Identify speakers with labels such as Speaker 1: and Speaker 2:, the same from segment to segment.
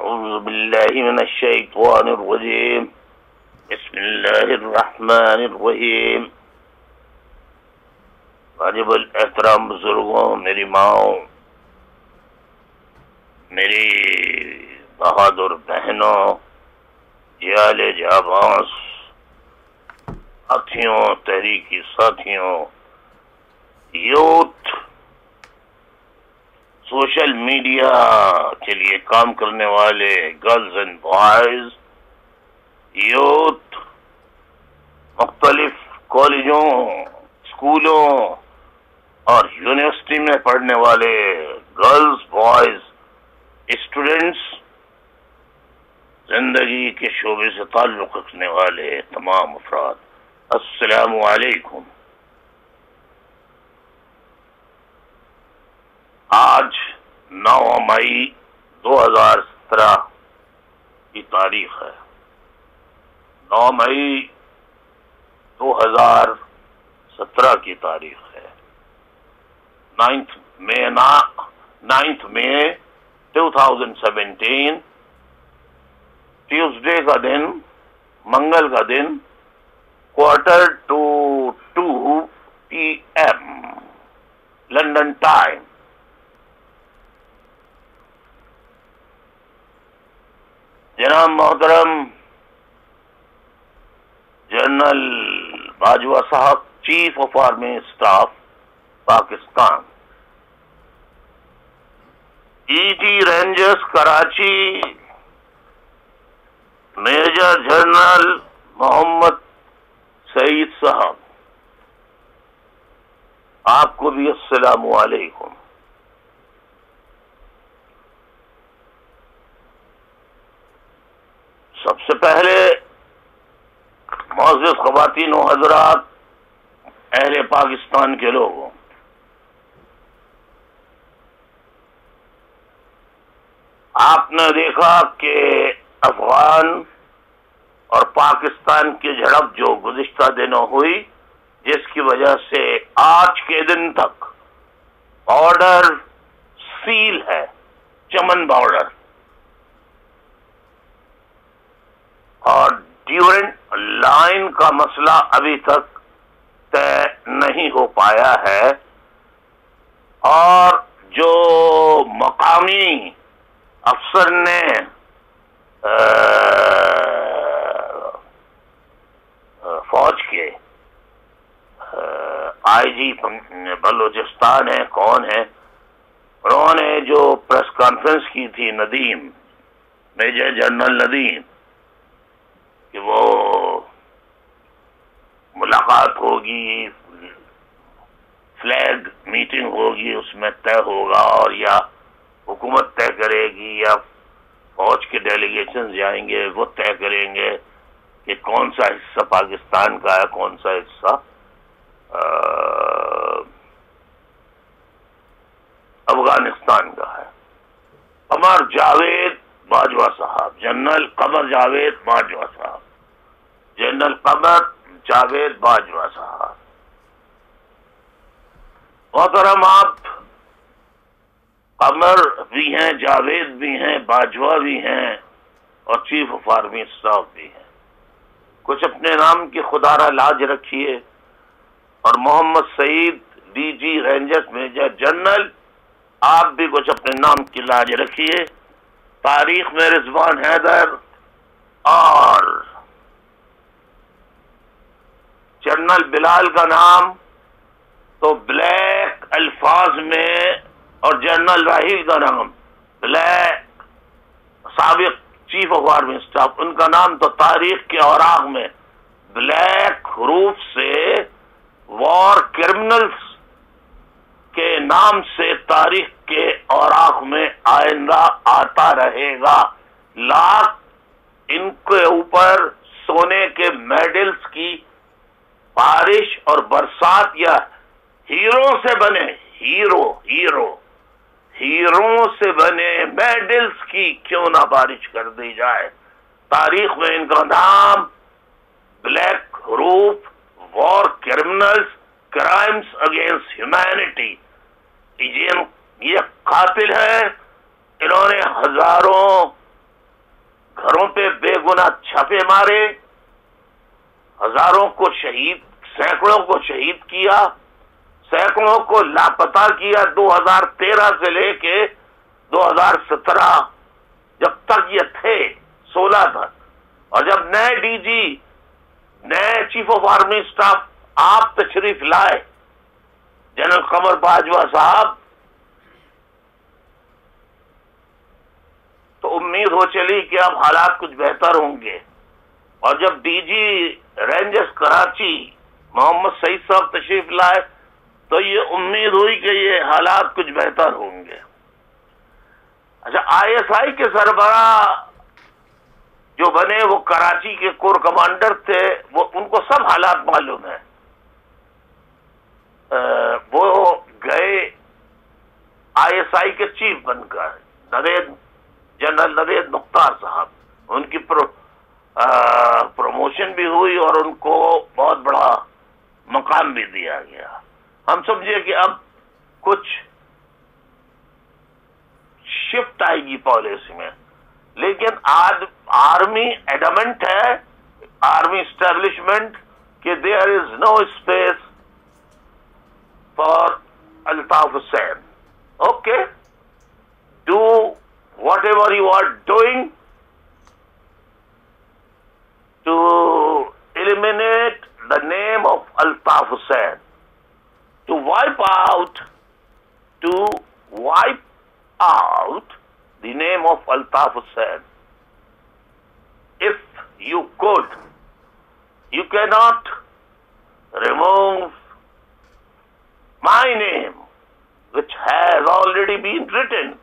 Speaker 1: أعوذ بالله من الشيطان الرجيم بسم الله الرحمن الرحیم. واجب الاحترام بزرگوں، میری ماؤں، میری بہادر بہنوں، جیال جاباز ساتھیوں، تحریکی ساتھیوں، یوتھ، سوشل میڈیا کے لیے کام کرنے والے گرلز اینڈ بوائز، یوتھ، مختلف کالجوں، اسکولوں اور یونیورسٹی میں پڑھنے والے گرلز، بوائز، اسٹوڈنٹس، زندگی کے شعبے سے تعلق رکھنے والے تمام افراد، السلام علیکم. آج 9 مئی 2017 کی تاریخ ہے. 9 مئی 2017 کی تاریخ ہے. 9 مئی 2017 ٹیوزڈے کا دن، منگل کا دن، 1:45 PM لندن ٹائم. جناب محترم جنرل باجوہ صاحب، chief of army staff Pakistan, ED rangers Karachi major general Muhammad Saeed صاحب، آپ کو بھی السلام علیکم. سب سے پہلے معزز خواتین و حضرات، اہل پاکستان کے لوگوں، آپ نے دیکھا کہ افغان اور پاکستان کی جھڑپ جو گزشتہ دنوں ہوئی، جس کی وجہ سے آج کے دن تک بارڈر سیل ہے، چمن بارڈر، اور ڈیورنٹ لائن کا مسئلہ ابھی تک طے نہیں ہو پایا ہے. اور جو مقامی افسر نے فوج کے IG بلوچستان ہے، کون ہے، انہوں نے جو پریس کانفرنس کی تھی، ندیم، میجر جنرل ندیم، کہ وہ ملاقات ہوگی، فلیگ میٹنگ ہوگی، اس میں طے ہوگا، اور یا حکومت طے کرے گی یا فوج کے ڈیلیگیشن جائیں گے، وہ طے کریں گے کہ کون سا حصہ پاکستان کا ہے، کون سا حصہ افغانستان کا ہے. قمر جاوید باجوہ صاحب، جنرل قمر جاوید باجوہ صاحب، جنرل قمر جاوید باجوہ صاحب، محترم، آپ قمر بھی ہیں، جاوید بھی ہیں، باجوہ بھی ہیں، اور چیف آف آرمی اسٹاف بھی ہیں. کچھ اپنے نام کی خدا را لاج رکھیے. اور محمد سعید DG رینجرز میجر جنرل، آپ بھی کچھ اپنے نام کی لاج رکھیے. تاریخ میں رضوان حیدر اور جنرل بلال کا نام تو بلیک الفاظ میں، اور جنرل راحیل کا نام بلیک، سابق چیف آف آرمی اسٹاف، ان کا نام تو تاریخ کے اوراق میں بلیک حروف سے وار کرمنلز کے نام سے تاریخ کے اوراق میں آئندہ آتا رہے گا. لاکھ ان کے اوپر سونے کے میڈلز کی بارش اور برسات، یا ہیروں سے بنے ہیروں سے بنے میڈلز کی کیوں نہ بارش کر دی جائے. تاریخ میں ان کا نام بلیک حروف، وار کرمنلز، کرائمز اگینسٹ ہیومینٹی، یہ قاتل ہے. انہوں نے ہزاروں گھروں پہ بے گناہ چھاپے مارے، ہزاروں کو شہید، سینکڑوں کو شہید کیا، سینکڑوں کو لاپتہ کیا 2013 سے لے کے 2017 جب تک یہ تھے، 16 تک. اور جب نئے ڈی جی، نئے چیف آف آرمی اسٹاف آپ تشریف لائے جنرل قمر باجوہ صاحب، تو امید ہو چلی کہ اب حالات کچھ بہتر ہوں گے. اور جب ڈی جی رینجرز کراچی محمد سعید صاحب تشریف لائے تو یہ امید ہوئی کہ یہ حالات کچھ بہتر ہوں گے. اچھا، آئی ایس آئی کے سربراہ جو بنے وہ کراچی کے کور کمانڈر تھے، وہ ان کو سب حالات معلوم ہیں. وہ گئے آئی ایس آئی کے چیف بن کر، جنرل نوید مختار صاحب، ان کی پروموشن بھی ہوئی اور ان کو بہت بڑا مقام بھی دیا گیا. ہم سمجھے کہ اب کچھ شفٹ آئے گی پالیسی میں، لیکن آج آرمی ایڈمنٹ ہے، آرمی اسٹیبلشمنٹ، کہ there is no space for Altaf Hussain. Okay, do whatever you are doing to eliminate the name of Altaf Hussain, to wipe out the name of Altaf Hussain. If you could, you cannot remove my name, which has already been written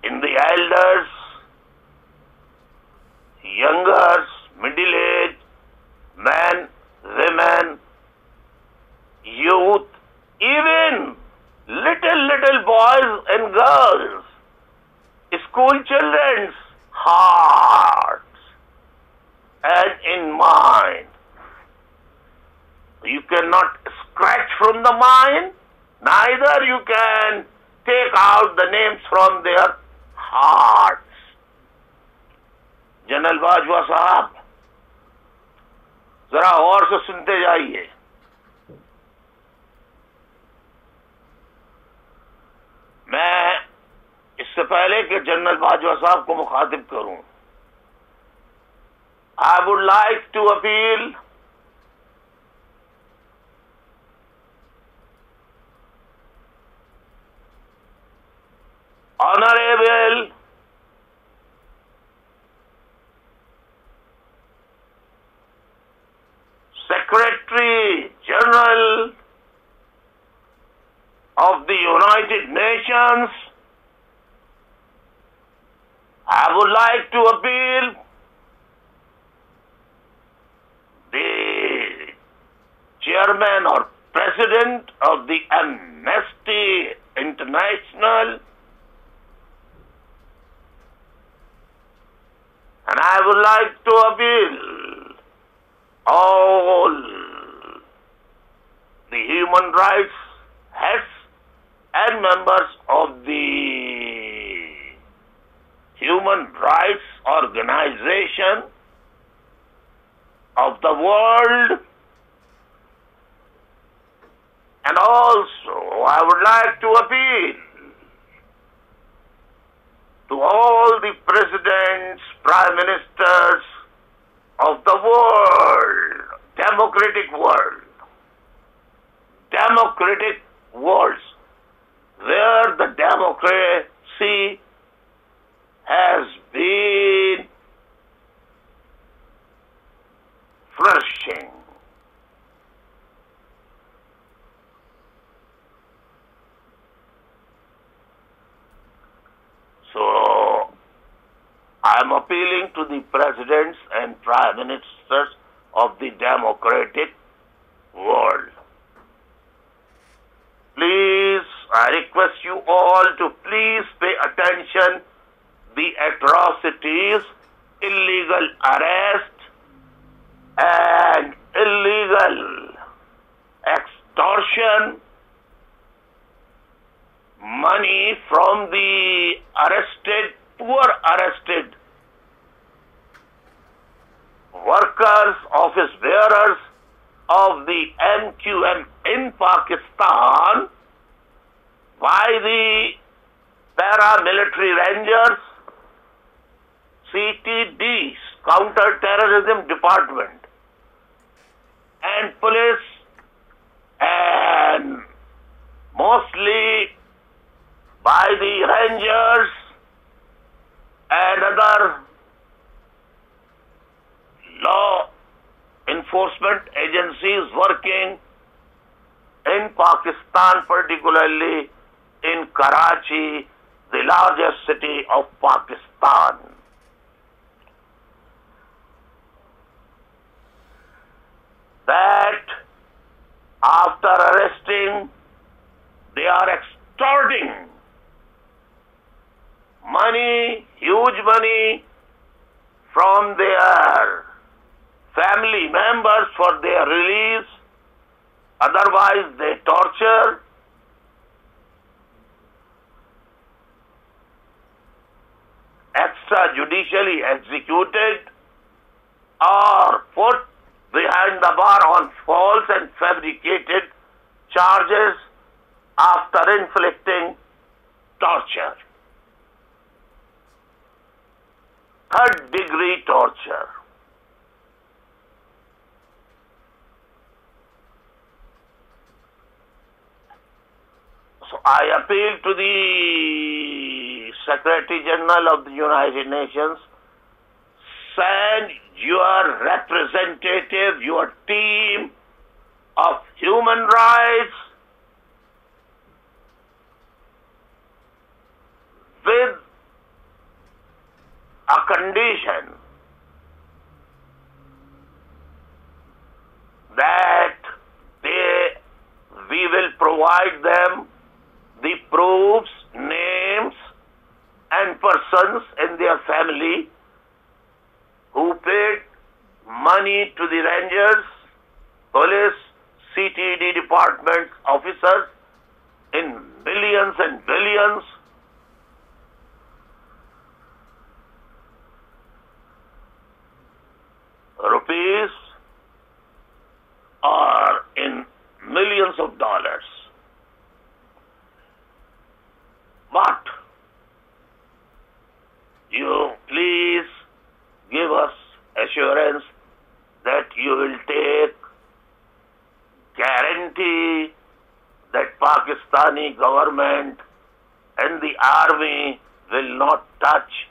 Speaker 1: in the elders, youngers, middle-aged, men, women, youth, even little boys and girls, school children's hearts and in mind. You cannot scratch from the mind, neither you can take out the names from their hearts. General Bajwa صاحب، ذرا غور سے سنتے جائیے. میں اس سے پہلے کہ جنرل باجوہ صاحب کو مخاطب کروں، I would like to appeal Honorable Secretary General of the United Nations. I would like to appeal the Chairman or President of the Amnesty International, and I would like to appeal all the human rights heads and members of the human rights organization of the world, and also I would like to appeal to all the presidents, prime ministers of the world, democratic worlds, where the democracy has been flourishing. So, I am appealing to the presidents and prime ministers of the democratic world. Please, I request you all to please pay attention. The atrocities, illegal arrest and illegal extortion, money from the poor arrested workers, office bearers of the MQM in Pakistan by the paramilitary rangers, CTDs, Counter-Terrorism Department, and police, and mostly by the rangers and other law enforcement agencies working in Pakistan, particularly in Karachi, the largest city of Pakistan. That after arresting, they are extorting money, huge money, from their family members for their release. Otherwise, they torture, extrajudicially executed, or put behind the bar on false and fabricated charges after inflicting torture. Third-degree torture. So I appeal to the Secretary General of the United Nations, send your representative, your team of human rights with a condition that we will provide them the proofs, names, and persons in their family who paid money to the rangers, police, CTD department officers in billions and billions. Rupees or in millions of dollars. But you please give us assurance that you will take guarantee that Pakistani government and the army will not touch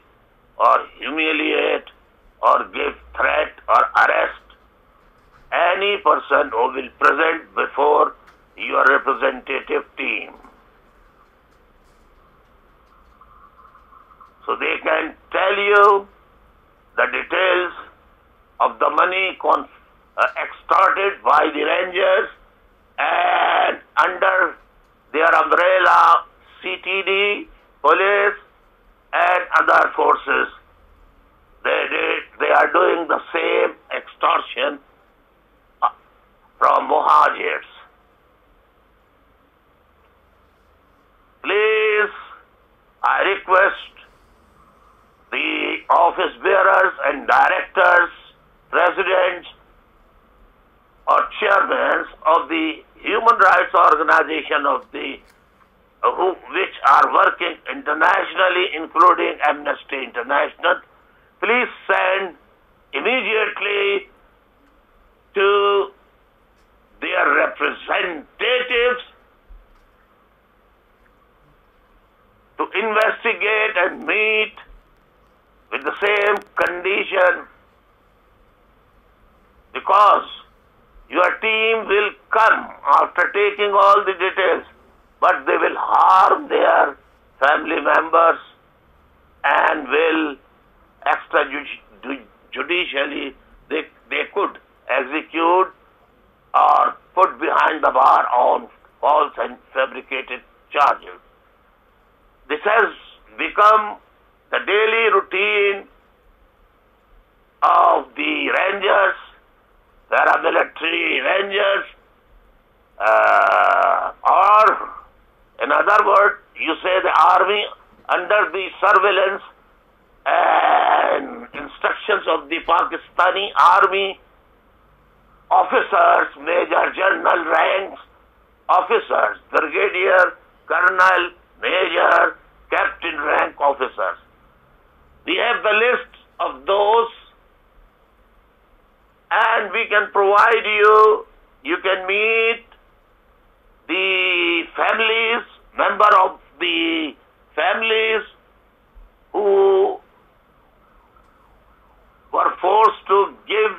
Speaker 1: or humiliate or give threat or arrest any person who will present before your representative team. So they can tell you the details of the money extorted by the rangers, and under their umbrella CTD, police and other forces, they are doing the same extortion from Muhajirs. Please, I request the office bearers and directors, presidents or chairmen of the human rights organization which are working internationally, including Amnesty International, please send immediately to their representatives to investigate and meet with the same condition, because your team will come after taking all the details, but they will harm their family members and will extrajudicially they could execute or put behind the bar on false and fabricated charges. This has become the daily routine of the rangers, paramilitary rangers, or in other words, you say the army under the surveillance and instructions of the Pakistani army officers, major general ranks, officers, brigadier, colonel, major, captain rank officers. We have the list of those, and we can provide you. You can meet the families, member of the families who were forced to give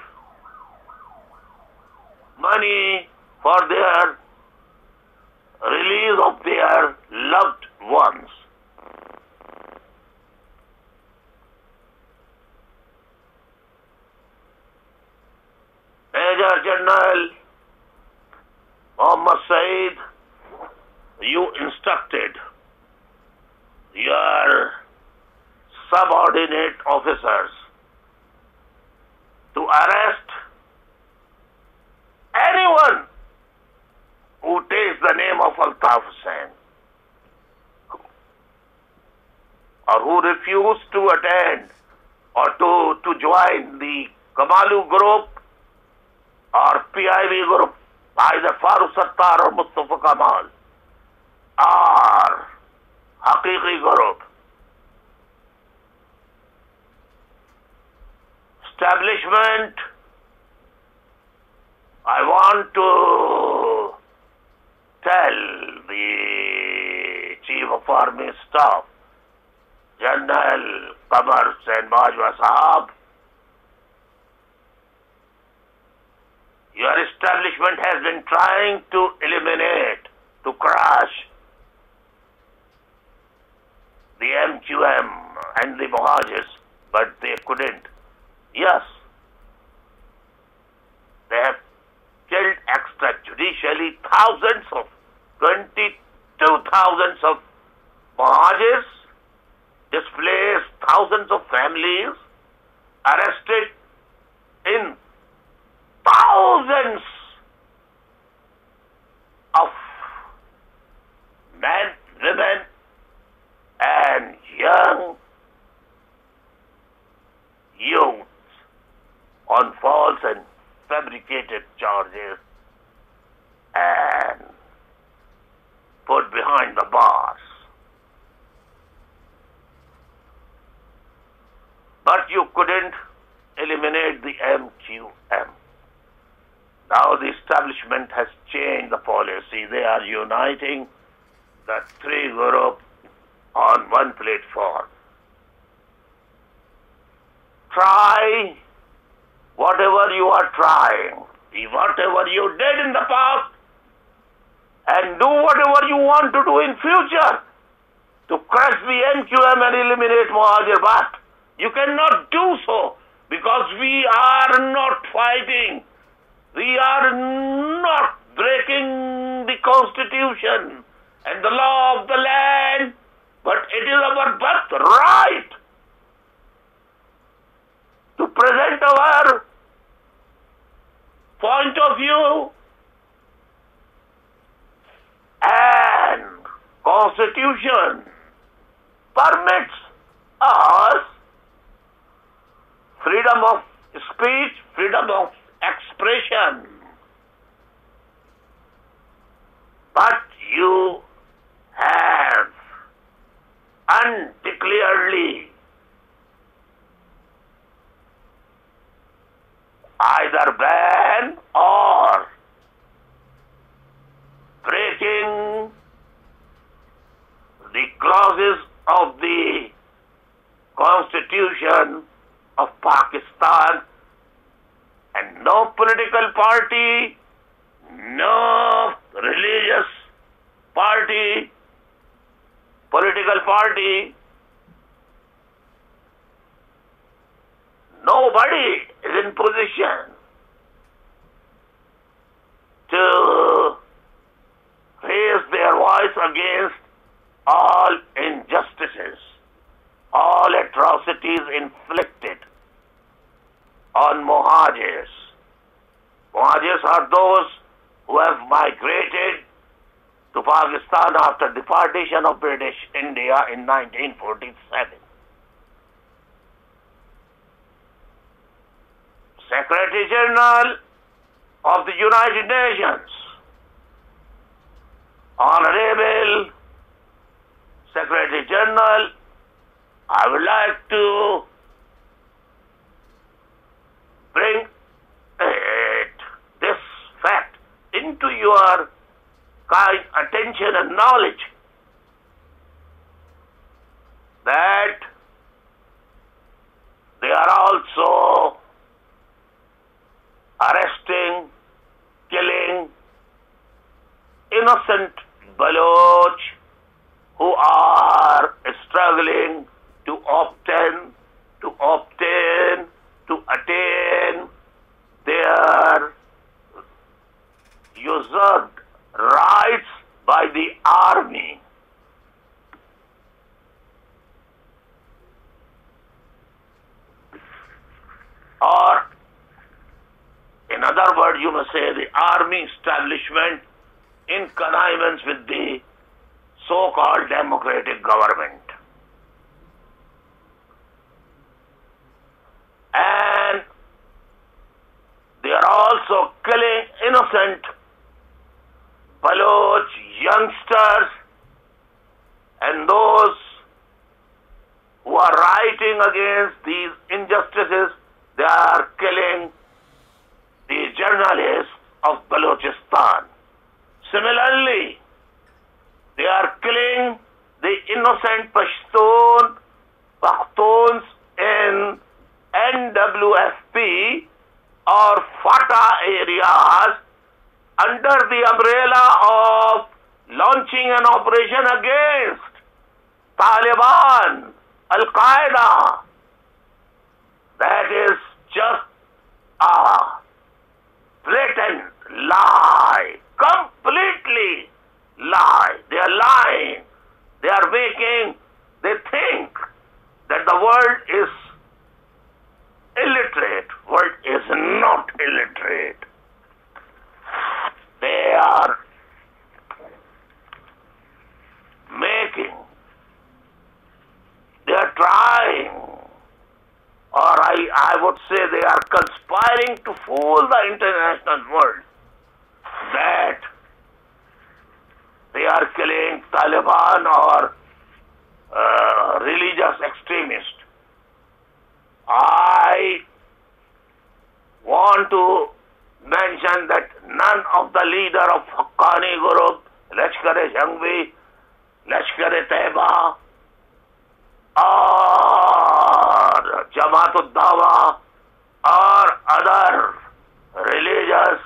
Speaker 1: money for their release of their loved ones. Major General Mohammad Saeed, you instructed your subordinate officers to arrest anyone who takes the name of Altaf Hussain or who refused to attend or to join the Kamalu group or PIV group, either Farooq Sattar or Mustafa Kamal or Haqiqi group. Establishment, I want to tell the Chief of Army Staff, General Qamar Hussain Bajwa Sahab, your establishment has been trying to eliminate, to crush the MQM and the Muhajirs, but they couldn't. Yes, they have killed extrajudicially thousands of, 22,000 of Muhajirs, displaced thousands of families, arrested in thousands of men, women, and young youths on false and fabricated charges and put behind the bars. But you couldn't eliminate the MQM. Now the establishment has changed the policy. They are uniting the three groups on one platform. Try whatever you are trying, whatever you did in the past, and do whatever you want to do in future to crush the MQM and eliminate Muhajir. But you cannot do so because we are not fighting. We are not breaking the Constitution and the law of the land, but it is our birthright to present our point of view, and Constitution permits us freedom of speech, freedom of expression. But you have undeclaredly either ban or breaking the clauses of the Constitution of Pakistan, and no political party, no religious party, political party, nobody is in position to raise their voice against all injustices, all atrocities inflicted on Muhajirs. Muhajirs are those who have migrated to Pakistan after the partition of British India in 1947. Secretary General of the United Nations, Honorable Secretary General, I would like to bring this fact into your kind attention and knowledge that they are also arresting, killing innocent Baloch who are struggling to attain their usurped rights by the army. Or, in other words, you may say the army establishment in connivance with the so-called democratic government. And they are also killing innocent Baloch youngsters and those who are writing against these injustices. They are killing the journalists of Balochistan. Similarly, they are killing the innocent Pashtuns in NWFP or FATA areas under the umbrella of launching an operation against Taliban, Al-Qaeda. That is just a blatant lie, completely lie. They are lying. They think that the world is illiterate. World is not illiterate. They are trying, or I would say they are conspiring to fool the international world that they are killing Taliban or religious extremists. I want to mention that none of the leader of Haqqani group, Lashkar-e-Jhangvi, Lashkar-e-Taiba, or Jamaat-ud-Dawa, or other religious,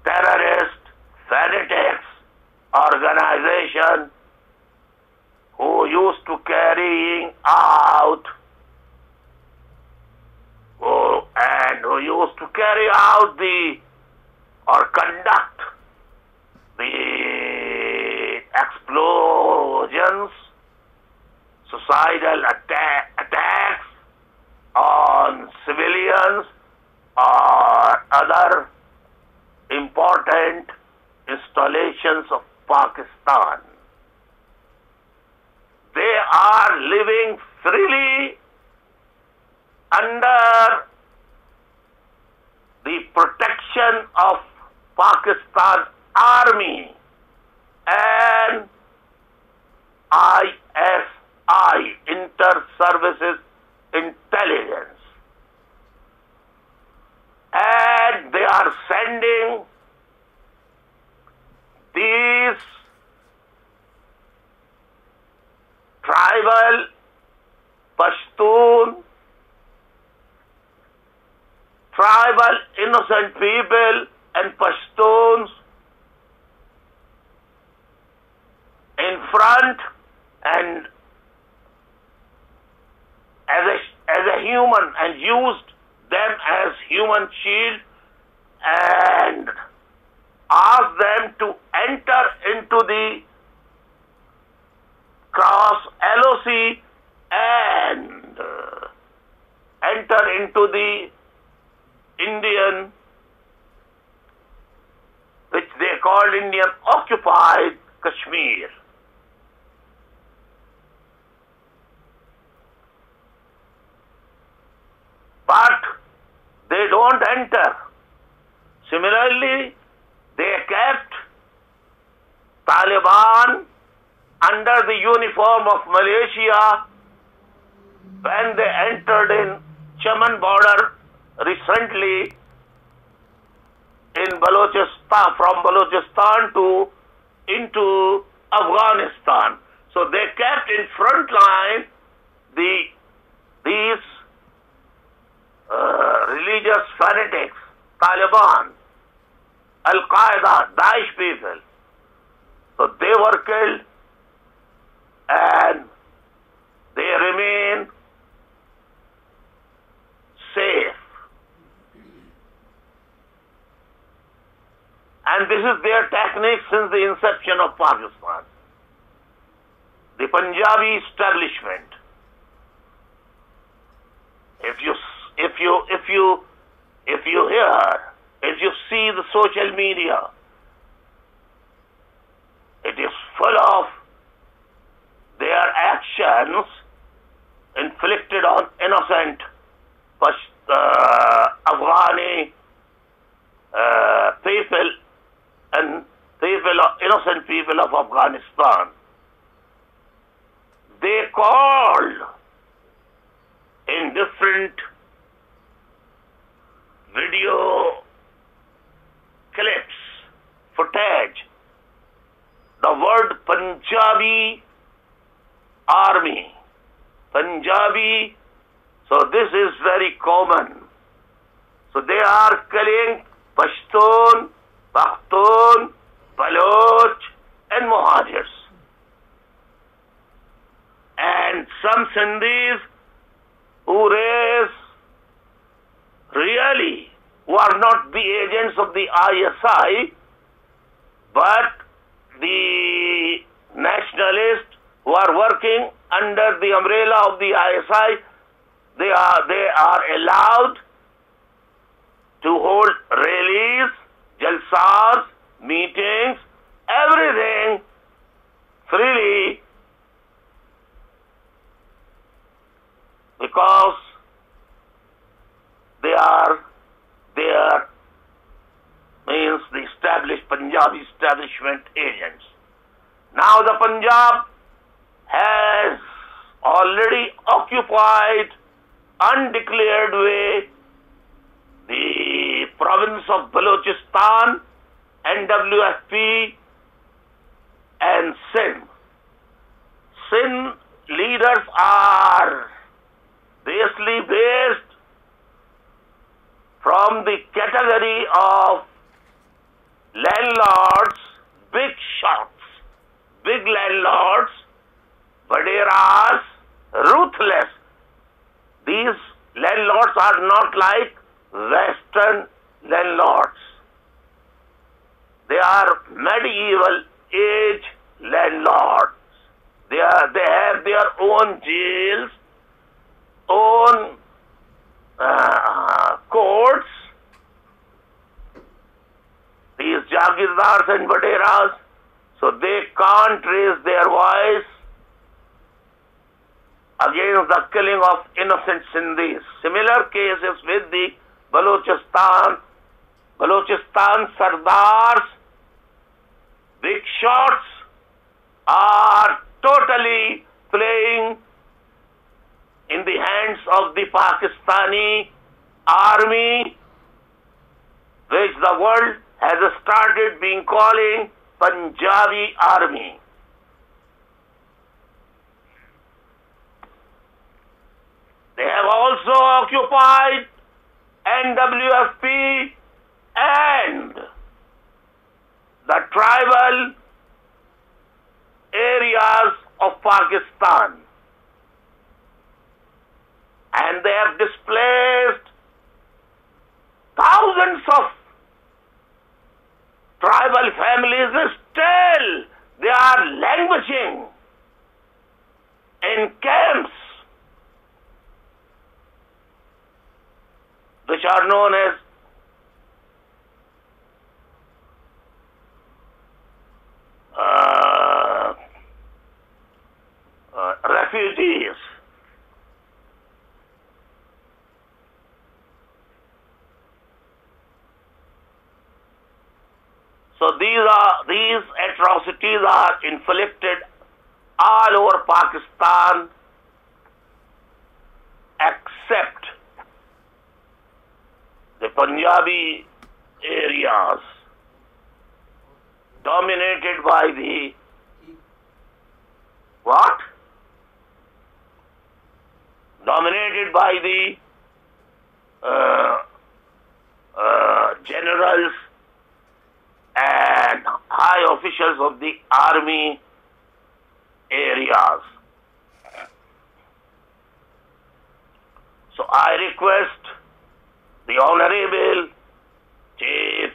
Speaker 1: terrorist, fanatics, organization who used to carrying out or conduct the explosions, suicidal attacks on civilians or other important installations of Pakistan. They are living freely under the protection of Pakistan Army and ISI, Inter-Services Intelligence. And they are sending these tribal Pashtun, tribal innocent people and Pashtuns in front and as a human, and used them as human shield and asked them to enter into the cross LOC and enter into the Indian, which they called Indian occupied Kashmir. But they don't enter. Similarly, they kept Taliban under the uniform of Malaysia when they entered in Chaman border recently in Balochistan, from Balochistan into Afghanistan. So they kept in front line these religious fanatics, Taliban, Al-Qaeda, Daesh people. So they were killed and they remain safe. And this is their technique since the inception of Pakistan. The Punjabi establishment. If you see the social media, it is full of their actions inflicted on innocent Afghani people and innocent people of Afghanistan. They called in different video clips, footage, the word Punjabi army. Punjabi, so this is very common. So they are killing Pashtun, Pakhtun, Baloch and Muhajirs. And some Sindhis who are not the agents of the ISI, but the nationalists who are working under the umbrella of the ISI, they are allowed to hold rallies, jalsas, meetings, everything freely, because they are means the established Punjabi establishment agents. Now the Punjab has already occupied undeclared way the province of Balochistan, NWFP and Sindh. Sindh leaders are basically based from the category of landlords, big shots, big landlords, Vaderas, ruthless. These landlords are not like Western landlords. They are medieval age landlords. They have their own jails, own courts. These Jagirdars and Vaderas, so they can't raise their voice against the killing of innocent Sindhis. Similar cases with the Balochistan Sardars, big shots are totally playing in the hands of the Pakistani army, which the world has started being calling Punjabi army. They have also occupied NWFP and the tribal areas of Pakistan. And they have displaced thousands of tribal families. Still, they are languishing in camps which are known as refugees. So these atrocities are inflicted all over Pakistan except the Punjabi areas dominated by the what? Dominated by the generals and high officials of the army areas. So I request the Honorable Chief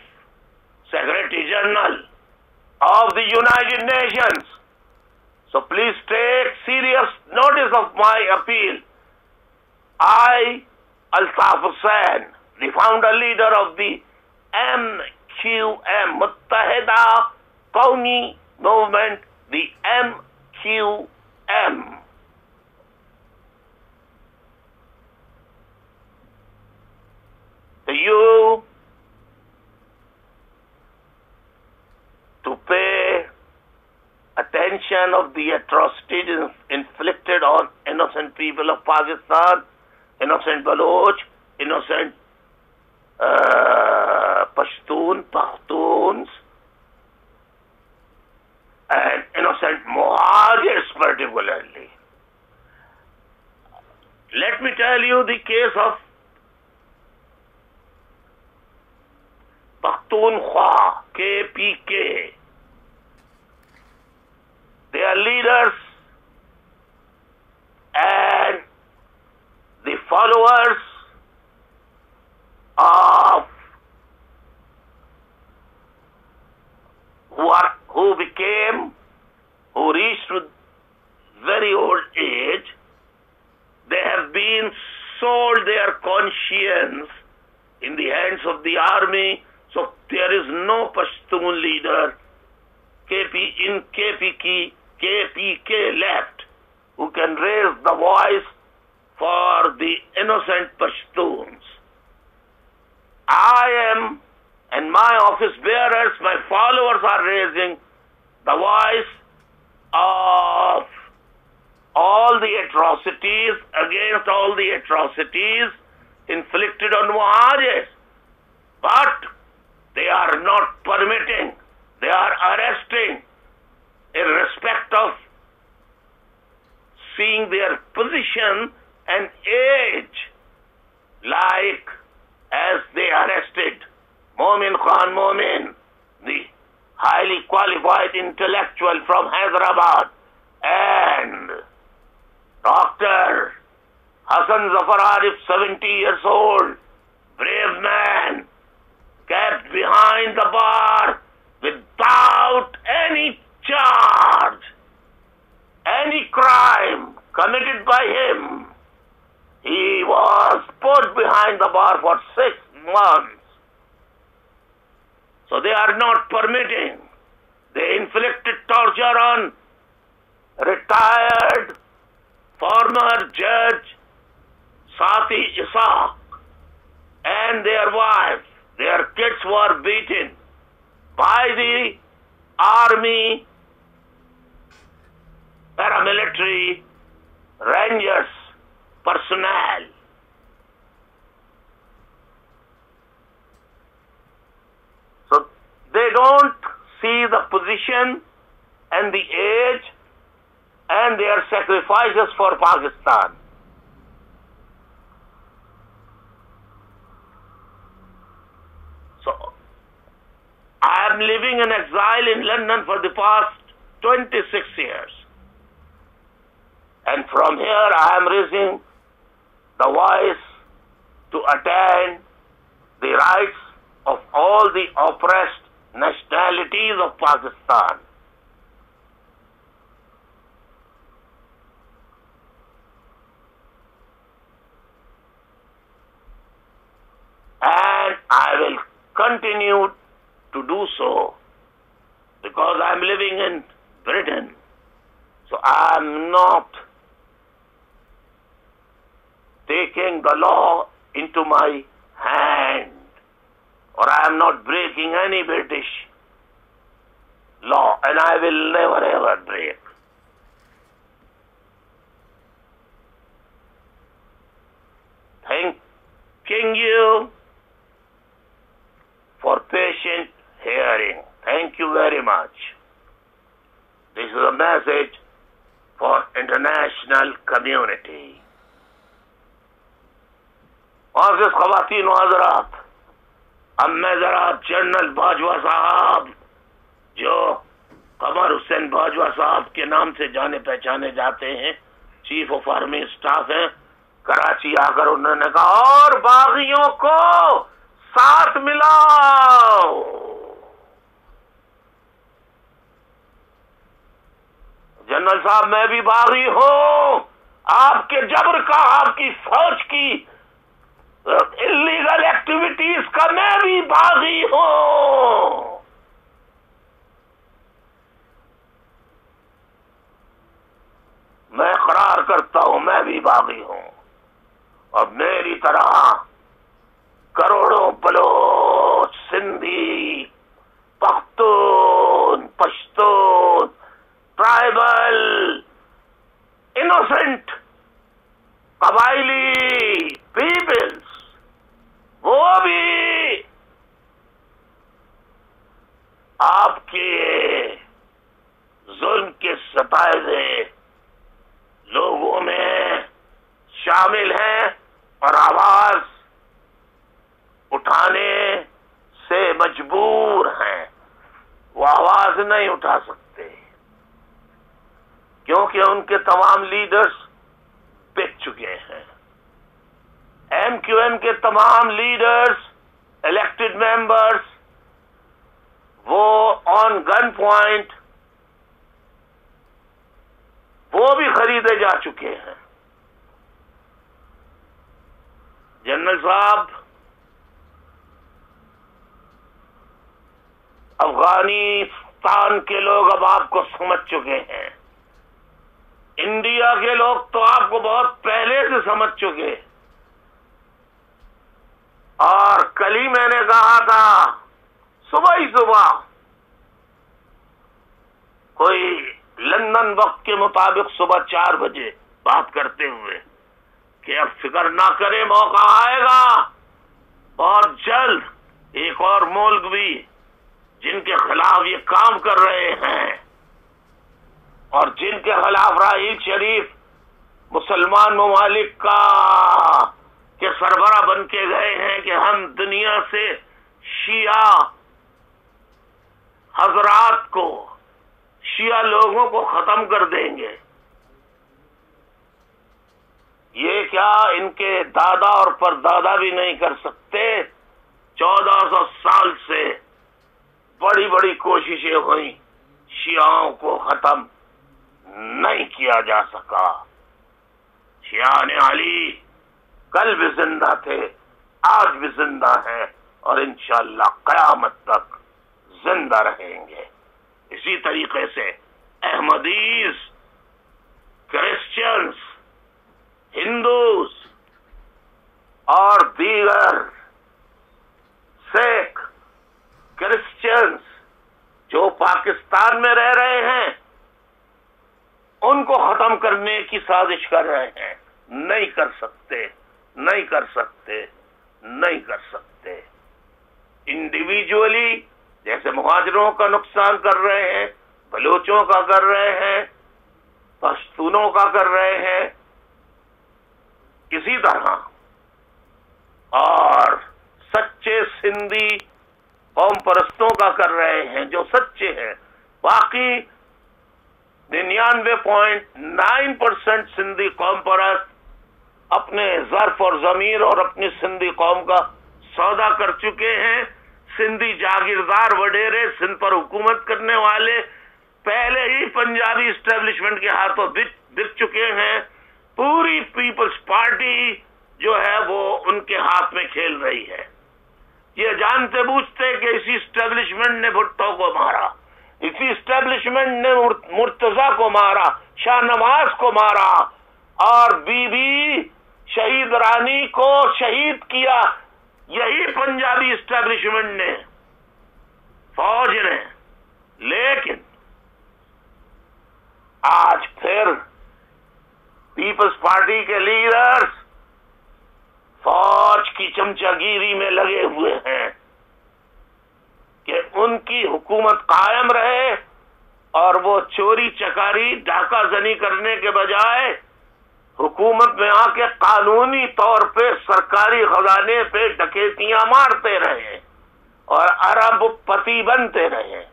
Speaker 1: Secretary General of the United Nations, so please take serious notice of my appeal. I, Altaf Hussain, the founder leader of the MQM, Muttahida Qawmi Movement, the MQM. To you to pay attention of the atrocities inflicted on innocent people of Pakistan, innocent Baloch, innocent Pashtuns, and innocent Muhajirs particularly. Let me tell you the case of Pakhtunkhwa, KPK. Their leaders and the followers of who reached to very old age, they have been sold their conscience in the hands of the army. So there is no Pashtun leader in KPK left who can raise the voice for the innocent Pashtuns. I am, and my office bearers, my followers are raising the voice of all the atrocities, against all the atrocities inflicted on Muhajirs. But they are not permitting, they are arresting in respect of seeing their position and age, like as they arrested Momin Khan Momin, the highly qualified intellectual from Hyderabad, and Dr. Hassan Zafar Arif, 70 years old, brave man, kept behind the bar without any charge, any crime committed by him. He was put behind the bar for 6 months. So they are not permitting. They inflicted torture on retired former judge Sati Isaq and their wife. Their kids were beaten by the army, paramilitary, rangers, personnel. So they don't see the position and the age and their sacrifices for Pakistan. So I am living in exile in London for the past 26 years. And from here I am raising the voice to attain the rights of all the oppressed nationalities of Pakistan. And I will continue to do so because I am living in Britain. So I am not taking the law into my hand, or I am not breaking any British law, and I will never ever break. Thanking you for patient hearing. Thank you very much. This is a message for international community. معزز خواتین و حضرات، اب میں ذرا general Bajwa صاحب، جو قمر حسین باجوہ صاحب کے نام سے جانے پہچانے جاتے ہیں، چیف آف آرمی اسٹاف ہیں، کراچی آ کر انہوں نے کہا اور باغیوں کو ساتھ ملاؤ. جنرل صاحب میں بھی باغی ہوں، آپ کے جبر کا، آپ کی فوج کی اللیگل ایکٹیویٹیز کا میں بھی باغی ہوں. میں اقرار کرتا ہوں میں بھی باغی ہوں، اور میری طرح کروڑوں بلوچ، سندھی، پختون، پشتون، ٹرائبل، انوسنٹ قبائلی پیپلز، وہ بھی آپ کے ظلم کے ستائے لوگوں میں شامل ہیں اور آواز اٹھانے سے مجبور ہیں. وہ آواز نہیں اٹھا سکتے کیونکہ ان کے تمام لیڈرز بک چکے ہیں. ایم کیو ایم کے تمام لیڈرز، الیکٹڈ ممبرز، وہ آن گن پوائنٹ وہ بھی خریدے جا چکے ہیں. جنرل صاحب، افغانستان کے لوگ اب آپ کو سمجھ چکے ہیں. انڈیا کے لوگ تو آپ کو بہت پہلے سے سمجھ چکے. اور کل ہی میں نے کہا تھا صبح ہی صبح، کوئی لندن وقت کے مطابق صبح 4 بجے بات کرتے ہوئے، کہ اب فکر نہ کرے، موقع آئے گا بہت جلد. ایک اور ملک بھی جن کے خلاف یہ کام کر رہے ہیں اور جن کے خلاف راحیل شریف مسلمان ممالک کے سربراہ بن کے گئے ہیں کہ ہم دنیا سے شیعہ حضرات کو، شیعہ لوگوں کو ختم کر دیں گے. یہ کیا ان کے دادا اور پردادا بھی نہیں کر سکتے؟ 1400 سال سے بڑی بڑی کوششیں ہوئیں، شیعوں کو ختم نہیں کیا جا سکا. شیعان علی کل بھی زندہ تھے، آج بھی زندہ ہیں، اور انشاءاللہ قیامت تک زندہ رہیں گے. اسی طریقے سے احمدیز، کرسچنز، ہندوز اور دیگر سکھ کرسچنز جو پاکستان میں رہ رہے ہیں، ان کو ختم کرنے کی سازش کر رہے ہیں. نہیں کر سکتے، نہیں کر سکتے، نہیں کر سکتے. انڈیویجولی جیسے مہاجروں کا نقصان کر رہے ہیں، بلوچوں کا کر رہے ہیں، پشتونوں کا کر رہے ہیں، اسی طرح اور سچے سندھی قوم پرستوں کا کر رہے ہیں جو سچے ہیں. باقی 99.9% سندھی قوم پرست اپنے ظرف اور ضمیر اور اپنی سندھی قوم کا سودا کر چکے ہیں. سندھی جاگیردار وڈیرے، سندھ پر حکومت کرنے والے پہلے ہی پنجابی اسٹیبلشمنٹ کے ہاتھوں بک چکے ہیں. پوری پیپلز پارٹی جو ہے وہ ان کے ہاتھ میں کھیل رہی ہے. یہ جانتے بوجھتے کہ اسی اسٹیبلشمنٹ نے بھٹو کو مارا، اسی اسٹیبلشمنٹ نے مرتضیٰ کو مارا، شاہ نواز کو مارا، اور بی بی شہید رانی کو شہید کیا یہی پنجابی اسٹیبلشمنٹ نے، فوج نے، لیکن آج پھر پیپلز پارٹی کے لیڈرز فوج کی چمچہ گیری میں لگے ہوئے ہیں کہ ان کی حکومت قائم رہے اور وہ چوری چکاری ڈاکہ زنی کرنے کے بجائے حکومت میں آ کے قانونی طور پہ سرکاری خزانے پہ ڈکیتیاں مارتے رہے اور ارب پتی بنتے رہے.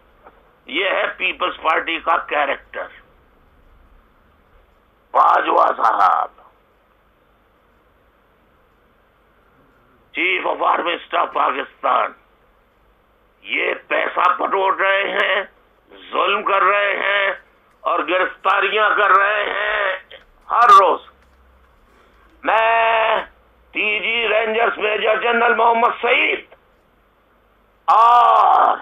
Speaker 1: یہ ہے پیپلز پارٹی کا کیریکٹر. باجوہ صاحب chief of army staff Pakistan یہ پیسہ پٹوڑ رہے ہیں، ظلم کر رہے ہیں اور گرفتاریاں کر رہے ہیں ہر روز. میں T G rangers major general Muhammad سعید اور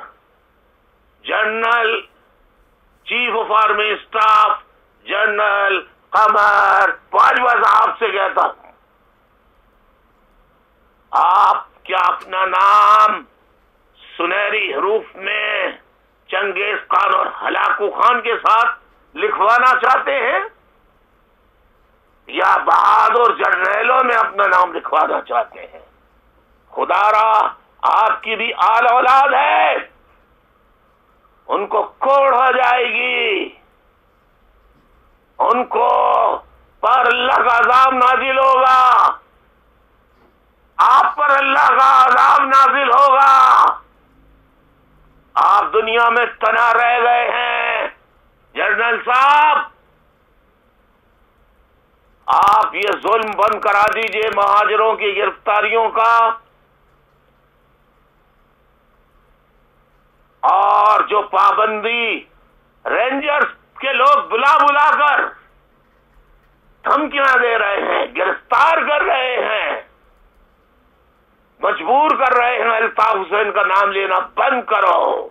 Speaker 1: general chief of army staff general Qamar Bajwa صاحب سے کہتا ہوں، آپ کیا اپنا نام سنہری حروف میں چنگیز خان اور ہلاکو خان کے ساتھ لکھوانا چاہتے ہیں یا بہادر جرنیلوں میں اپنا نام لکھوانا چاہتے ہیں؟ خدا را آپ کی بھی آل اولاد ہے، ان کو کوڑ ہو جائے گی، ان کو پر اللہ کا عذاب نازل ہوگا، آپ پر اللہ کا عذاب نازل ہوگا. آپ دنیا میں تنہا رہ گئے ہیں جنرل صاحب. آپ یہ ظلم بند کرا دیجئے مہاجروں کی گرفتاریوں کا، اور جو پابندی رینجرز کے لوگ بلا بلا کر دھمکیاں دے رہے ہیں، گرفتار کر رہے ہیں، مجبور کر رہے ہیں الطاف حسین کا نام لینا بند کرو.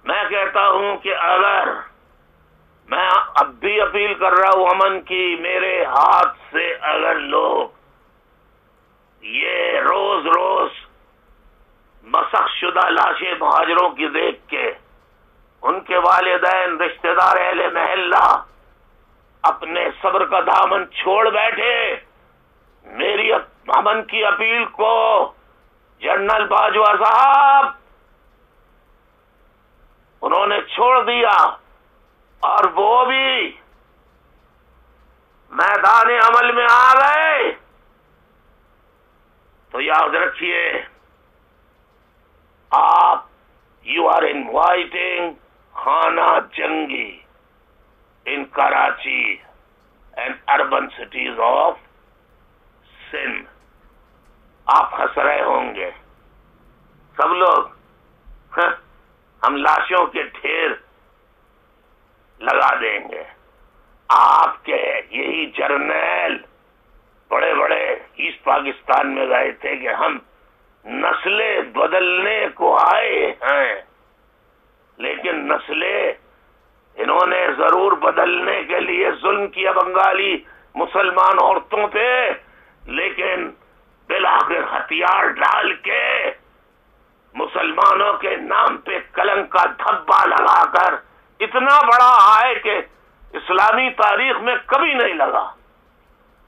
Speaker 1: میں کہتا ہوں کہ اگر میں اب بھی اپیل کر رہا ہوں امن کی، میرے ہاتھ سے اگر لوگ یہ روز روز مسخ شدہ لاشیں مہاجروں کی دیکھ کے ان کے والدین، رشتہ دار، اہل محلہ اپنے صبر کا دامن چھوڑ بیٹھے، میری امن کی اپیل کو جنرل باجوہ صاحب انہوں نے چھوڑ دیا اور وہ بھی میدان عمل میں آ گئے، تو یاد رکھیے آپ یو آر انوائٹنگ خانہ جنگی in Karachi and urban cities of Sindh. آپ ہنس رہے ہوں گے سب لوگ، ہم لاشوں کے ڈھیر لگا دیں گے. آپ کے یہی جرنیل بڑے بڑے ایسٹ پاکستان میں گئے تھے کہ ہم نسلیں بدلنے کو آئے ہیں، لیکن نسلیں انہوں نے ضرور بدلنے کے لیے ظلم کیا بنگالی مسلمان عورتوں پہ، لیکن بالآخر ہتھیار ڈال کے مسلمانوں کے نام پہ کلنک کا دھبا لگا کر اتنا بڑا آئے کہ اسلامی تاریخ میں کبھی نہیں لگا.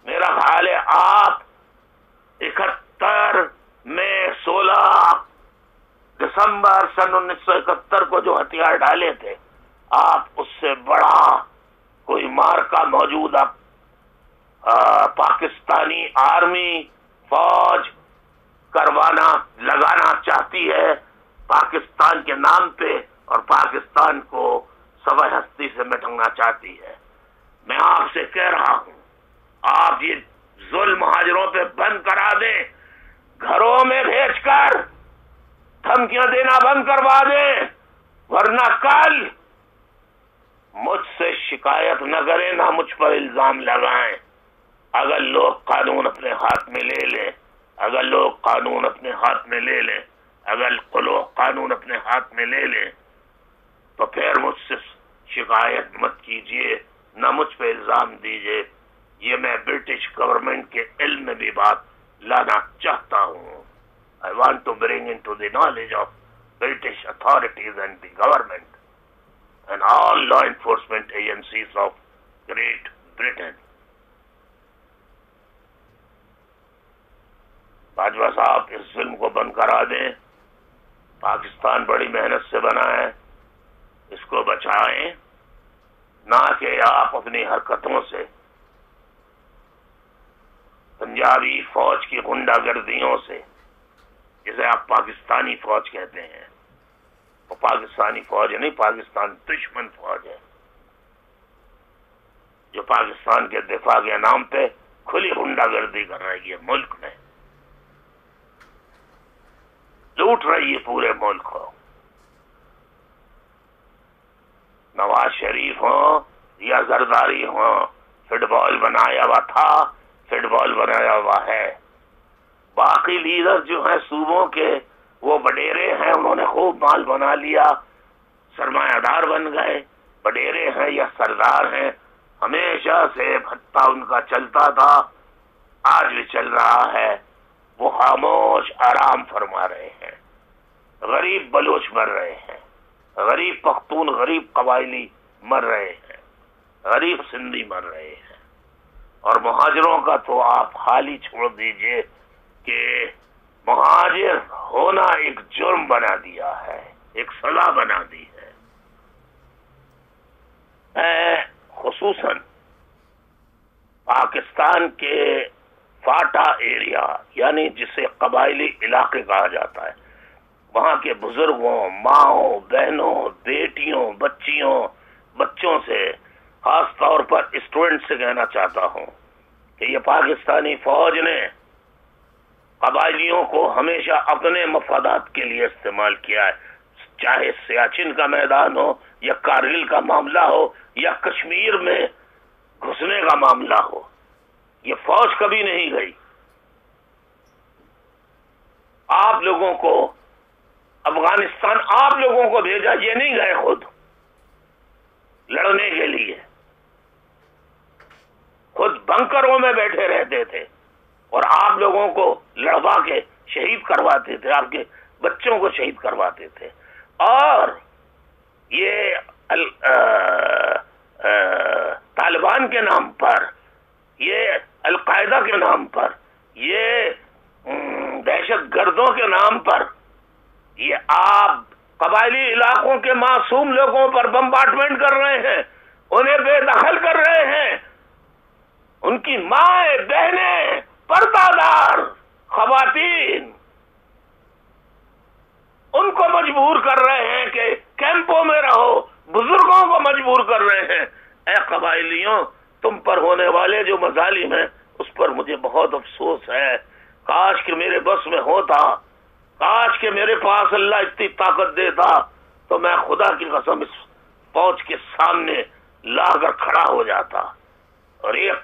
Speaker 1: میرا خیال ہے آپ 71 میں 16 دسمبر سن 1971 کو جو ہتھیار ڈالے تھے، آپ اس سے بڑا کوئی مارکا موجودہ پاکستانی آرمی فوج لگانا چاہتی ہے پاکستان کے نام پہ اور پاکستان کو سوائے ہستی سے مٹانا چاہتی ہے. میں آپ سے کہہ رہا ہوں آپ یہ ظلم مہاجروں پہ بند کرا دیں، گھروں میں بھیج کر دھمکیاں دینا بند کروا دیں، ورنہ کل مجھ سے شکایت نہ کریں، نہ مجھ پر الزام لگائیں. اگر لوگ قانون اپنے ہاتھ میں لے لیں، اگر لوگ قانون اپنے ہاتھ میں لے لیں، اگر لوگ قانون اپنے ہاتھ میں لے لیں تو پھر مجھ سے شکایت مت کیجیے، نہ مجھ پہ الزام دیجیے. یہ میں برٹش گورنمنٹ کے علم میں بھی بات لانا چاہتا ہوں. I want to bring into the knowledge of British authorities and the government and all law enforcement agencies of Great Britain. Bajwa صاحب اس ظلم کو بند کرا دیں. پاکستان بڑی محنت سے بنا ہے, اس کو بچائیں, نہ کہ آپ اپنی حرکتوں سے پنجابی فوج کی غنڈہ گردیوں سے, جسے آپ پاکستانی فوج کہتے ہیں, وہ پاکستانی فوج نہیں, پاکستان دشمن فوج ہے جو پاکستان کے دفاع کے نام پہ کھلی غنڈہ گردی کر رہی ہے, ملک میں لوٹ رہی ہے پورے ملک کو. نواز شریف ہوں یا زرداری ہوں, فٹ بال بنایا ہوا تھا, فٹ بال بنایا ہوا ہے. باقی لیڈر جو ہیں صوبوں کے وہ وڈیرے ہیں, انہوں نے خوب مال بنا لیا, سرمایہ دار بن گئے. وڈیرے ہیں یا سردار ہیں, ہمیشہ سے بھتہ ان کا چلتا تھا, آج بھی چل رہا ہے. وہ خاموش آرام فرما رہے ہیں. غریب بلوچ مر رہے ہیں, غریب پختون, غریب قبائلی مر رہے ہیں, غریب سندھی مر رہے ہیں. اور مہاجروں کا تو آپ حال ہی چھوڑ دیجئے کہ مہاجر ہونا ایک جرم بنا دیا ہے, ایک سزا بنا دی ہے. میں خصوصاً پاکستان کے فاٹا ایریا, یعنی جسے قبائلی علاقے کہا جاتا ہے, وہاں کے بزرگوں, ماؤں, بہنوں, بیٹیوں, بچوں سے, خاص طور پر اسٹوڈنٹ سے کہنا چاہتا ہوں کہ یہ پاکستانی فوج نے قبائلیوں کو ہمیشہ اپنے مفادات کے لیے استعمال کیا ہے. چاہے سیاچن کا میدان ہو یا کارگل کا معاملہ ہو یا کشمیر میں گھسنے کا معاملہ ہو, یہ فوج کبھی نہیں گئی. آپ لوگوں کو افغانستان آپ لوگوں کو بھیجا, یہ نہیں گئے خود لڑنے کے لیے. خود بنکروں میں بیٹھے رہتے تھے اور آپ لوگوں کو لڑوا کے شہید کرواتے تھے, آپ کے بچوں کو شہید کرواتے تھے. اور یہ طالبان کے نام پر, یہ القاعدہ کے نام پر, یہ دہشت گردوں کے نام پر, یہ آپ قبائلی علاقوں کے معصوم لوگوں پر بمبارڈمنٹ کر رہے ہیں, انہیں بے دخل کر رہے ہیں. ان کی مائیں, بہنیں, پردہ دار خواتین, ان کو مجبور کر رہے ہیں کہ کیمپوں میں رہو, بزرگوں کو مجبور کر رہے ہیں. اے قبائلیوں, تم پر ہونے والے جو مظالم ہیں اس پر مجھے بہت افسوس ہے. کاش کہ میرے بس میں ہوتا, کاش کہ میرے پاس اللہ اتنی طاقت دیتا تو میں خدا کی قسم اس فوج کے سامنے لا کر کھڑا ہو جاتا اور ایک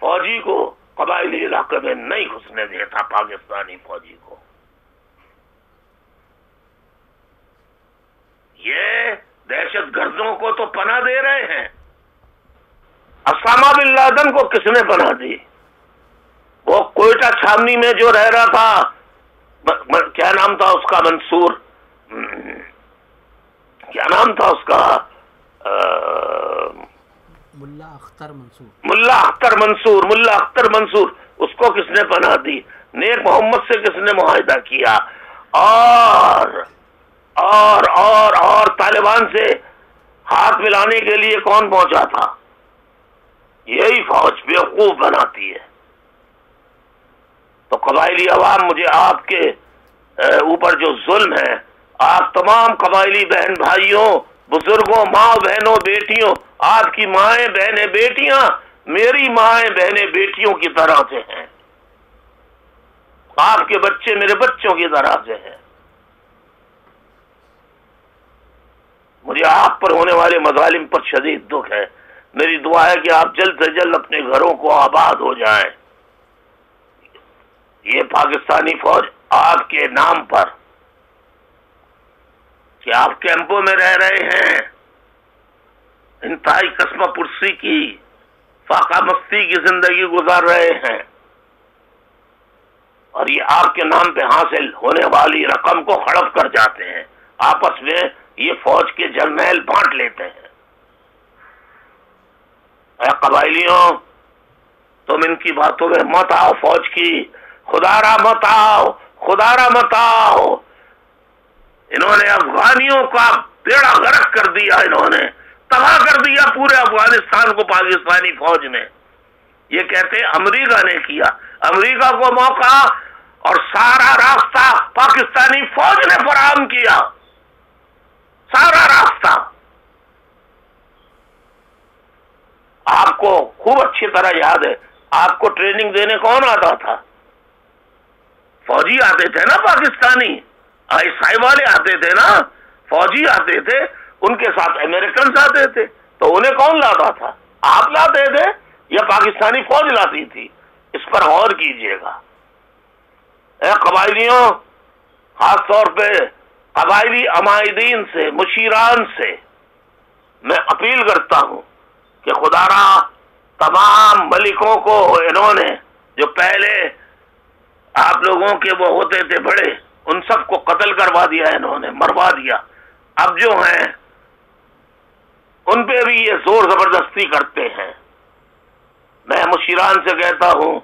Speaker 1: فوجی کو قبائلی علاقے میں نہیں گھسنے دیتا, پاکستانی فوجی کو. یہ دہشت گردوں کو تو پناہ دے رہے ہیں. اسامہ بن لادن کو کس نے پناہ دی؟ وہ کوئٹہ چھاونی میں جو رہ رہا تھا, کیا نام تھا اس کا, منصور, کیا نام تھا اس کا,
Speaker 2: ملا اختر
Speaker 1: منصور, اس کو کس نے پناہ دی؟ نیک محمد سے کس نے معاہدہ کیا؟ اور طالبان سے ہاتھ ملانے کے لیے کون پہنچا تھا؟ یہی فوج بیوقوف بناتی ہے. تو قبائلی عوام, مجھے آپ کے اوپر جو ظلم ہے, آپ تمام قبائلی بہن بھائیوں, بزرگوں, ماں بہنوں, بیٹیوں, آپ کی مائیں بہنیں بیٹیاں میری مائیں بہنیں بیٹیوں کی طرح سے ہیں, آپ کے بچے میرے بچوں کی طرح سے ہیں. مجھے آپ پر ہونے والے مظالم پر شدید دکھ ہے. میری دعا ہے کہ آپ جلد سے جلد اپنے گھروں کو آباد ہو جائیں. یہ پاکستانی فوج آپ کے نام پر کہ آپ کیمپوں میں رہ رہے ہیں, انتہائی قسم پرسی کی فاقہ مستی کی زندگی گزار رہے ہیں، اور یہ آپ کے نام پہ حاصل ہونے والی رقم کو ہڑپ کر جاتے ہیں، آپس میں یہ فوج کے جرنیل بانٹ لیتے ہیں۔ اے قبائلیوں، تم ان کی باتوں میں مت آؤ، فوج کی خدا را مت آؤ، خدا را مت آؤ۔ انہوں نے افغانیوں کا بیڑا غرق کر دیا، انہوں نے تباہ کر دیا پورے افغانستان کو پاکستانی فوج نے۔ یہ کہتے امریکہ نے کیا، امریکہ کو موقع اور سارا راستہ پاکستانی فوج نے فراہم کیا، سارا راستہ۔ آپ کو خوب اچھی طرح یاد ہے، آپ کو ٹریننگ دینے کون آتا تھا؟ فوجی آتے تھے نا، پاکستانی آئی ایس آئی والے آتے تھے نا، فوجی آتے تھے، ان کے ساتھ امریکنز آتے تھے، تو انہیں کون لاتا تھا؟ آپ لاتے تھے یا پاکستانی فوج لاتی تھی؟ اس پر غور کیجئے گا۔ اے قبائلیوں، خاص طور پہ قبائلی عمائدین سے، مشیران سے میں اپیل کرتا ہوں کہ خدا را تمام ملکوں کو انہوں نے جو پہلے آپ لوگوں کے وہ ہوتے تھے بڑے، ان سب کو قتل کروا دیا، انہوں نے مروا دیا۔ اب جو ہیں ان پہ بھی یہ زور زبردستی کرتے ہیں۔ میں مشیران سے کہتا ہوں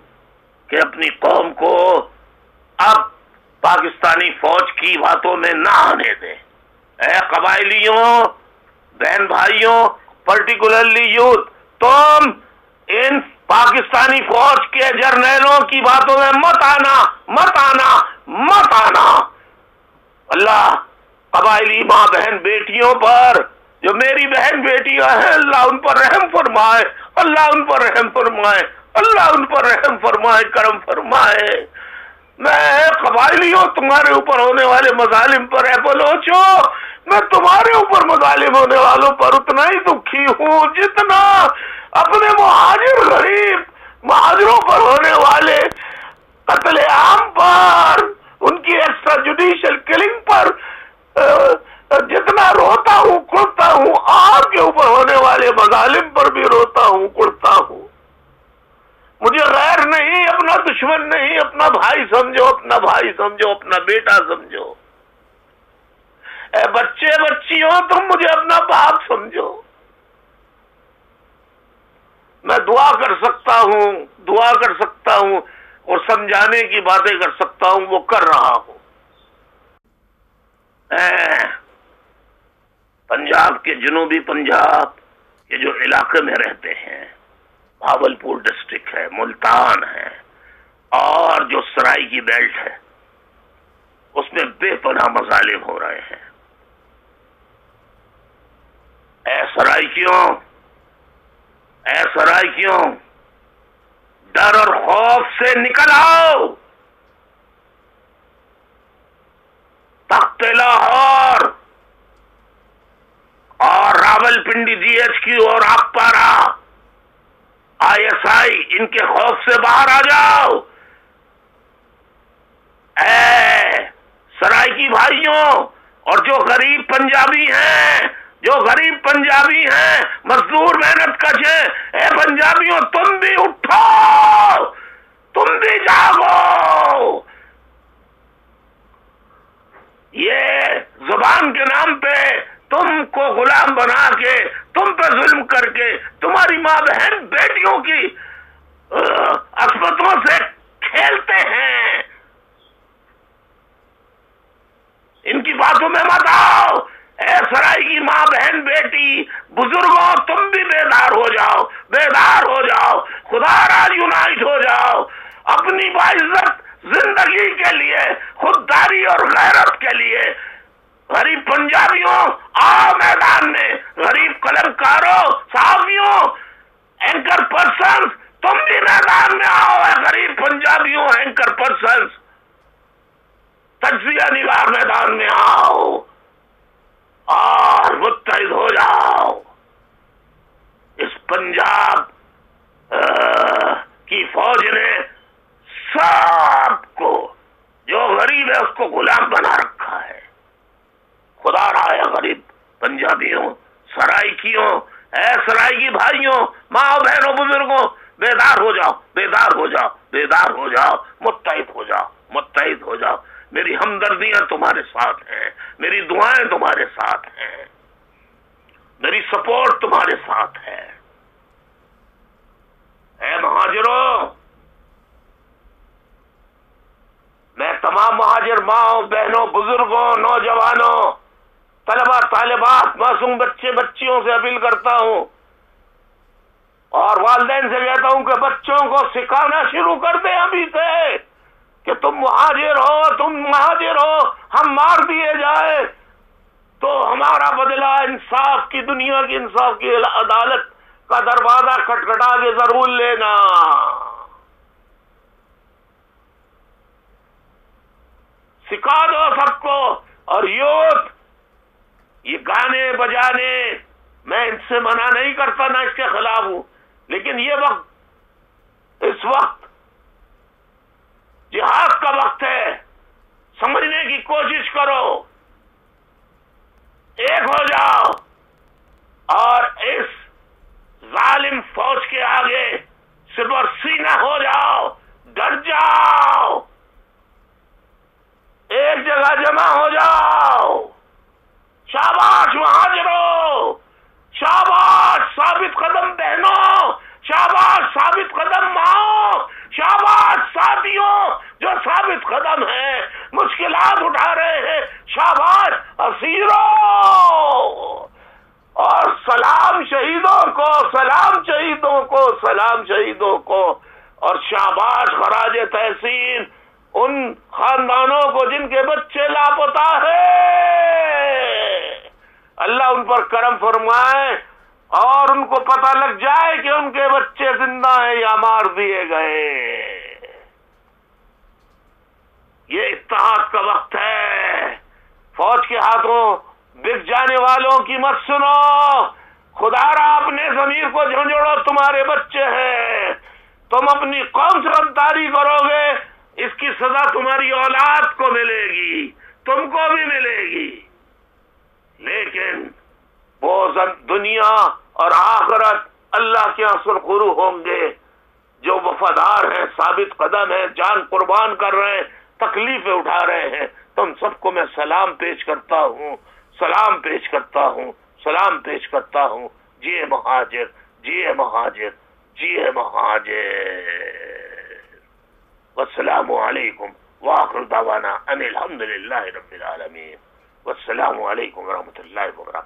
Speaker 1: کہ اپنی قوم کو اب پاکستانی فوج کی باتوں میں نہ آنے دیں۔ اے قبائلیوں، بہن بھائیوں، پرٹیکولرلی یوتھ، تم ان پاکستانی فوج کے جرنیلوں کی باتوں میں مت آنا، مت آنا، مت آنا۔ اللہ قبائلی ماں بہن بیٹیوں پر، جو میری بہن بیٹیاں ہیں، اللہ ان پر رحم فرمائے، اللہ ان پر رحم فرمائے، اللہ ان پر رحم فرمائے، کرم فرمائے۔ میں قبائلیوں تمہارے اوپر ہونے والے مظالم پر اے بلوچو، میں تمہارے اوپر مظالم ہونے والوں پر اتنا ہی دکھی ہوں جتنا اپنے مہاجر غریب مہاجروں پر ہونے والے قتل عام پر، ان کی ایکسٹرا جوڈیشل کلنگ پر جتنا روتا ہوں کڑتا ہوں، آپ کے اوپر ہونے والے مظالم پر بھی روتا ہوں کڑتا ہوں۔ مجھے غیر نہیں، اپنا دشمن نہیں، اپنا بھائی سمجھو، اپنا بھائی سمجھو، اپنا بیٹا سمجھو۔ اے بچے بچیوں، تم مجھے اپنا باپ سمجھو۔ میں دعا کر سکتا ہوں، دعا کر سکتا ہوں اور سمجھانے کی باتیں کر سکتا ہوں، وہ کر رہا ہوں۔ پنجاب کے جنوبی پنجاب کے جو علاقے میں رہتے ہیں، بھاولپور ڈسٹرکٹ ہے، ملتان ہے، اور جو سرائی کی بیلٹ ہے، اس میں بے پناہ مظالم ہو رہے ہیں۔ اے سرائیکیوں، اے سرائیکیوں، ڈر اور خوف سے نکل آؤ۔ تخت لاہور اور Rawalpindi G H Q اور آپارا، آئی ایس آئی، ان کے خوف سے باہر آ جاؤ۔ اے سرائیکی بھائیوں اور جو غریب پنجابی ہیں، جو غریب پنجابی ہیں، مزدور محنت کش ہیں، اے پنجابیوں، تم بھی اٹھو، تم بھی جاگو۔ یہ زبان کے نام پہ تم کو غلام بنا کے، تم پہ ظلم کر کے، تمہاری ماں بہن بیٹیوں کی عصمتوں سے کھیلتے ہیں، ان کی باتوں میں مت آؤ۔ اے سرائی کی ماں بہن بیٹی بزرگوں، تم بھی بیدار ہو جاؤ، بیدار ہو جاؤ، خدا را یونائٹ ہو جاؤ، اپنی باعزت زندگی کے لیے، خودداری اور غیرت کے لیے۔ غریب پنجابیوں، آؤ میدان میں، غریب قلمکاروں، صحافیوں، اینکر پرسنز، تم بھی میدان میں آؤ۔ اے غریب پنجابیوں، اینکر پرسنز، تجزیہ نگار، میدان میں آؤ اور متحد ہو جاؤ۔ اس پنجاب کی فوج نے سب کو، جو غریب ہے اس کو غلام بنا رکھا ہے۔ خدا رہا ہے غریب پنجابیوں، سرائیکیوں، اے گی بھائیوں، ماں بہنوں، بزرگوں، بیدار ہو جاؤ، بیدار ہو جاؤ، بیدار ہو جاؤ، متحد ہو جاؤ، متحد ہو جاؤ۔ میری ہمدردیاں تمہارے ساتھ ہیں، میری دعائیں تمہارے ساتھ ہیں، میری سپورٹ تمہارے ساتھ ہے۔ اے مہاجروں، میں تمام مہاجر ماں بہنوں، بزرگوں، نوجوانوں، طلبہ، طالبات، معصوم بچے بچیوں سے اپیل کرتا ہوں اور والدین سے کہتا ہوں کہ بچوں کو سکھانا شروع کر دیں ابھی سے کہ تم مہاجر ہو، تم مہاجر ہو، ہم مار دیے جائے تو ہمارا بدلہ انصاف کی، دنیا کی انصاف کی عدالت کا دروازہ کھٹکھٹا کے ضرور لینا۔ سکھا دو سب کو۔ اور یوتھ، یہ گانے بجانے میں ان سے منع نہیں کرتا، نہ اس کے خلاف ہوں، لیکن یہ وقت، اس وقت جہاد کا وقت ہے، سمجھنے کی کوشش کرو، ایک ہو جاؤ اور اس ظالم فوج کے آگے سر سینہ ہو جاؤ، ڈر جاؤ، ایک جگہ جمع ہو جاؤ۔ شاباش مہاجروں، شاباش ثابت قدم بہنوں، شاباش ثابت قدم ماں، شاباش ساتھیوں جو ثابت قدم ہیں، مشکلات اٹھا رہے ہیں، شاباش اسیروں، اور سلام شہیدوں کو، سلام شہیدوں کو، سلام شہیدوں کو، اور شاباش خراج تحسین ان خاندانوں کو جن کے بچے لاپتہ ہیں۔ اللہ ان پر کرم فرمائے اور ان کو پتہ لگ جائے کہ ان کے بچے زندہ ہیں یا مار دیے گئے۔ یہ اتحاد کا وقت ہے۔ فوج کے ہاتھوں بک جانے والوں کی مت سنو۔ خدا را اپنے ضمیر کو جھنجھوڑو، تمہارے بچے ہیں، تم اپنی قوم سے غداری کرو گے، اس کی سزا تمہاری اولاد کو ملے گی، تم کو بھی ملے گی، لیکن وہ دنیا اور آخرت اللہ کے یہاں سرخرو ہوں گے۔ جو وفادار ہیں، ثابت قدم ہیں، جان قربان کر رہے ہیں، تکلیفیں اٹھا رہے ہیں، تم سب کو میں سلام پیش کرتا ہوں، سلام پیش کرتا ہوں، سلام پیش کرتا ہوں۔ جیے مہاجر، جیے مہاجر، جیے مہاجر۔ والسلام علیکم وآخر دعوانا ان الحمدللہ رب العالمین۔ والسلام علیکم ورحمۃ اللہ وبرکاتہ۔